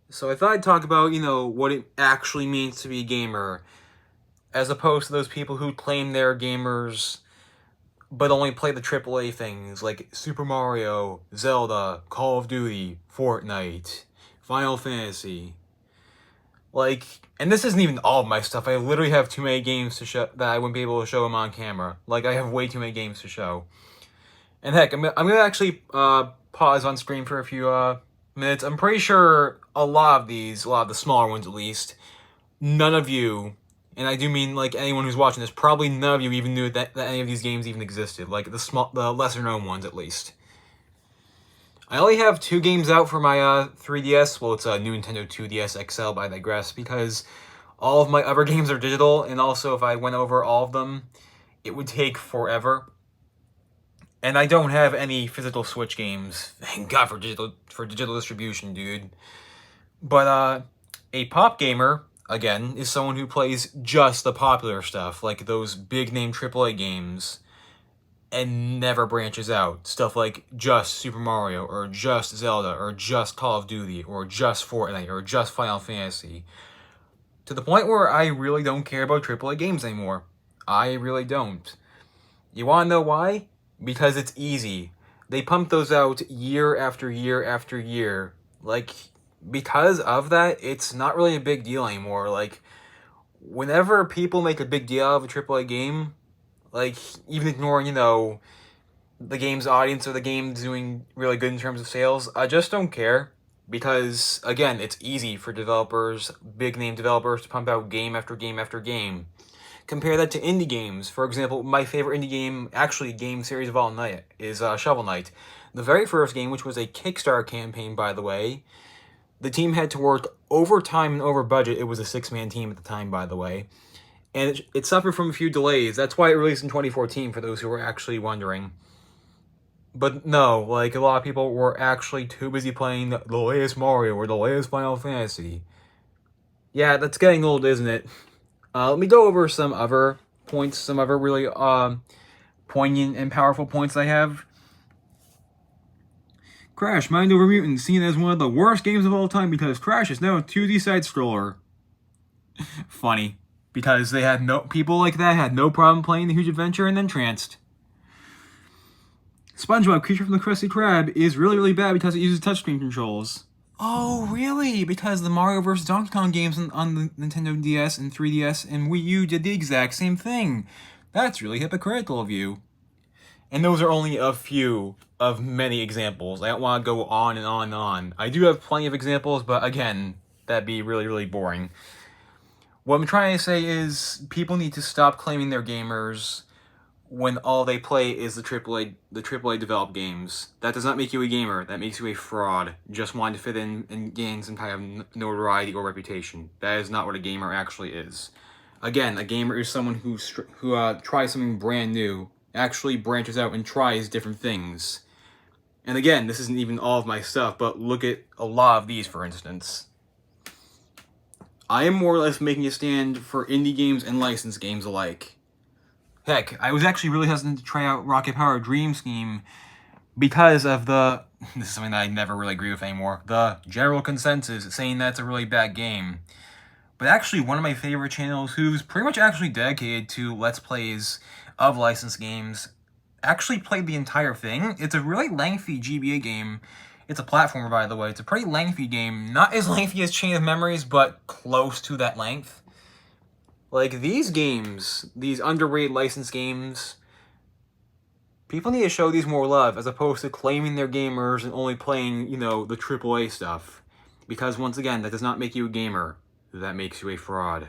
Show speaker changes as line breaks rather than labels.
So I thought I'd talk about, what it actually means to be a gamer, as opposed to those people who claim they're gamers but only play the AAA things like Super Mario, Zelda, Call of Duty, Fortnite, Final Fantasy. Like, and this isn't even all of my stuff. I literally have too many games to show that I wouldn't be able to show them on camera. Like, I have way too many games to show. And heck, I'm gonna actually pause on screen for a few minutes. I'm pretty sure a lot of the smaller ones at least, none of you, and I do mean like anyone who's watching this, probably none of you even knew that any of these games even existed. Like the lesser known ones at least. I only have two games out for my 3DS. Well, it's a new Nintendo 2DS XL, but I digress because all of my other games are digital, and also if I went over all of them, it would take forever. And I don't have any physical Switch games. Thank God for digital distribution, dude. But a pop gamer, again, is someone who plays just the popular stuff, like those big name AAA games, and never branches out. Stuff like just Super Mario, or just Zelda, or just Call of Duty, or just Fortnite, or just Final Fantasy. To the point where I really don't care about AAA games anymore. I really don't. You wanna know why? Because it's easy. They pump those out year after year after year. Like, because of that, it's not really a big deal anymore. Like, whenever people make a big deal of a AAA game, like, even ignoring, the game's audience or the game doing really good in terms of sales, I just don't care. Because, again, it's easy for developers, big name developers, to pump out game after game after game. Compare that to indie games. For example, my favorite indie game, actually game series of all night, is Shovel Knight. The very first game, which was a Kickstarter campaign, by the way, the team had to work overtime and over budget. It was a six-man team at the time, by the way. And it suffered from a few delays. That's why it released in 2014, for those who were actually wondering. But no, like, a lot of people were actually too busy playing the latest Mario or the latest Final Fantasy. Yeah, that's getting old, isn't it? Let me go over some other points, some other really poignant and powerful points I have. Crash Mind Over Mutant, seen as one of the worst games of all time because Crash is now a 2D side scroller. Funny, because they had people like that had no problem playing the Huge Adventure and then tranced. SpongeBob Creature from the Krusty Krab is really, really bad because it uses touchscreen controls. Oh, really? Because the Mario vs. Donkey Kong games on the Nintendo DS and 3DS and Wii U did the exact same thing. That's really hypocritical of you. And those are only a few of many examples. I don't want to go on and on and on. I do have plenty of examples, but again, that'd be really, really boring. What I'm trying to say is people need to stop claiming they're gamers when all they play is the AAA developed games. That does not make you a gamer. That makes you a fraud. Just wanting to fit in and gain some kind of notoriety or reputation. That is not what a gamer actually is. Again, a gamer is someone who tries something brand new, actually branches out and tries different things. And again, this isn't even all of my stuff, but look at a lot of these, for instance. I am more or less making a stand for indie games and licensed games alike. Heck, I was actually really hesitant to try out Rocket Power Dream Scheme because of this is something that I never really agree with anymore, the general consensus saying that's a really bad game. But actually, one of my favorite channels who's pretty much actually dedicated to Let's Plays of licensed games actually played the entire thing. It's a really lengthy GBA game. It's a platformer, by the way. It's a pretty lengthy game. Not as lengthy as Chain of Memories, but close to that length. Like, these games, these underrated licensed games, people need to show these more love as opposed to claiming they're gamers and only playing, the AAA stuff. Because, once again, that does not make you a gamer. That makes you a fraud.